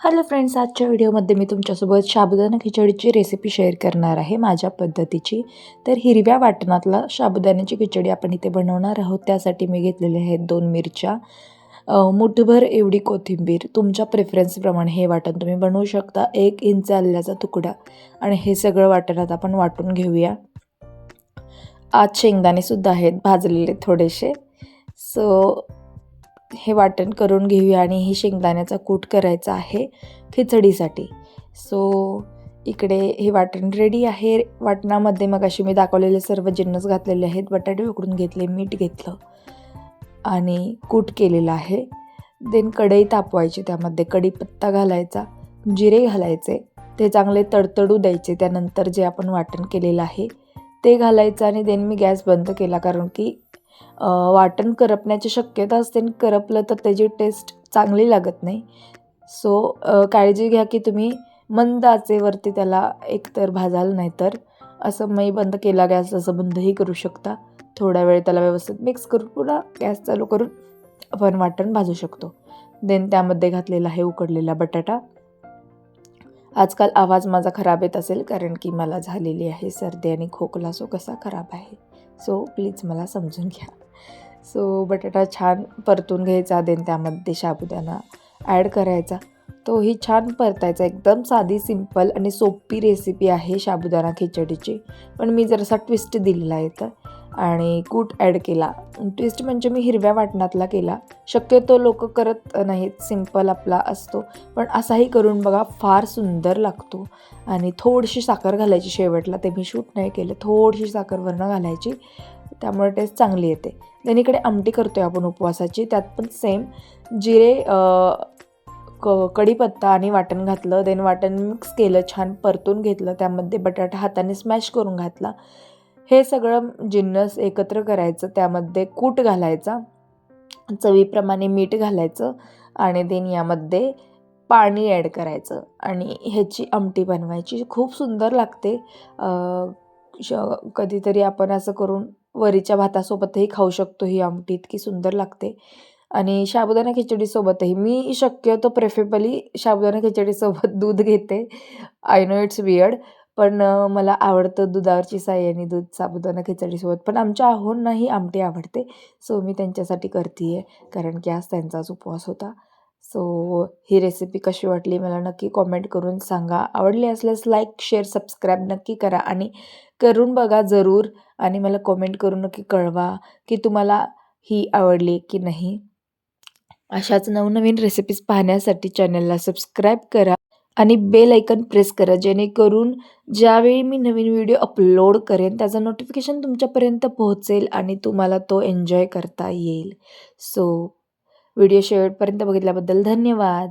Hello friends, आजच्या व्हिडिओमध्ये मी तुमच्यासोबत साबुदाणा खिचडीची रेसिपी शेअर करणार आहे माझ्या पद्धतीची. तर हिरव्या वाटणातला साबुदाण्याची खिचडी आपण इथे बनवणार आहोत. त्यासाठी मी घेतलेले आहेत 2 मिरच्या, मुठभर एवढी कोथिंबीर. तुमच्या प्रेफरन्सप्रमाणे हे वाटण तुम्ही बनवू शकता. 1 इंच आल्याचा तुकडा आणि हे सगळं वाटणात आपण वाटून घेऊया. आज शेंगदाणेसुद्धा आहेत भाजलेले थोडेसे. सो हे वाटण करून घेऊया आणि हे शेंगदाण्याचा कूट करायचा आहे खिचडीसाठी. सो इकडे हे वाटण रेडी आहे. वाटणामध्ये मग अशी मी दाखवलेले सर्व जिन्नस घातलेले आहेत. बटाटे उकडून घेतले, मीठ घेतलं आणि कूट केलेलं आहे. देन कढई तापवायची, त्यामध्ये कढीपत्ता घालायचा, जिरे घालायचे, ते चांगले तडतडू द्यायचे. त्यानंतर जे आपण वाटण केलेलं आहे ते घालायचं आणि देन मी गॅस बंद केला, कारण की वाटण करपण्याची शक्यता असते आणि करपलं तर त्याची टेस्ट चांगली लागत नाही. सो काळजी घ्या की तुम्ही मंद आचेवरती त्याला एकतर भाजाल, नाही तर असं मी बंद केला गॅस, असं बंदही करू शकता. थोडा वेळ त्याला व्यवस्थित मिक्स करून पुन्हा गॅस चालू करून आपण वाटण भाजू शकतो. देन त्यामध्ये घातलेला आहे उकडलेला बटाटा. आजकाल आवाज माझा खराब येत असेल, कारण की मला झालेली आहे सर्दी आणि खोकला, सो कसा खराब आहे, सो प्लीज मला समजून घ्या. सो बटाटा छान परतून घ्यायचा. देन त्यामध्ये साबुदाणा ॲड करायचा, तोही छान परतायचा. एकदम साधी, सिंपल आणि सोपी रेसिपी आहे साबुदाणा खिचडीची, पण मी जरासा ट्विस्ट दिलेला आहे तर आणि कूट ॲड केला. ट्विस्ट म्हणजे मी हिरव्या वाटणातला केला. शक्यतो लोक करत नाहीत, सिंपल आपला असतो, पण असाही करून बघा, फार सुंदर लागतो. आणि थोडीशी साखर घालायची शेवटला, ते मी शूट नाही केलं. थोडीशी साखर वरनं घालायची, त्यामुळे टेस्ट चांगली येते. देन इकडे आमटी करतो आहे आपण उपवासाची. त्यात पण सेम जिरे, कढीपत्ता आणि वाटण घातलं. देन वाटण मिक्स केलं, छान परतून घेतलं. त्यामध्ये बटाटा हाताने स्मॅश करून घातला. हे सगळं जिन्नस एकत्र करायचं, त्यामध्ये कूट घालायचा, चवीप्रमाणे मीठ घालायचं आणि देन यामध्ये पाणी ॲड करायचं आणि ह्याची आमटी बनवायची. खूप सुंदर लागते. कधीतरी आपण असं करून वरीच्या भातासोबतही खाऊ शकतो. ही आमटी इतकी सुंदर लागते. आणि साबुदाणा खिचडीसोबतही मी शक्यतो प्रेफरेबली साबुदाणा खिचडीसोबत दूध घेते. आय नो इट्स वियर्ड, पण मला आवडतं दुधावरची साय आणि दूध साबुदाणा खिचडीसोबत. पण आमच्या आहोंनाही आमटी आवडते, सो मी त्यांच्यासाठी करते आहे, कारण की आज त्यांचाच उपवास होता. सो ही रेसिपी कशी वाटली मला नक्की कॉमेंट करून सांगा. आवडली असल्यास लाईक, शेअर, सबस्क्राईब नक्की करा आणि करून बघा जरूर. आणि मला कॉमेंट करून नक्की कळवा की तुम्हाला ही आवडली की नाही. अशाच नवनवीन रेसिपीज पाहण्यासाठी चॅनलला सबस्क्राईब करा आणि बेल आयकन प्रेस करा, जेणेकरून ज्यावेळी मी नवीन व्हिडिओ अपलोड करेन त्याचं नोटिफिकेशन तुमच्यापर्यंत पोहोचेल आणि तुम्हाला तो एन्जॉय करता येईल. सो व्हिडिओ शेवटपर्यंत बघितल्याबद्दल धन्यवाद.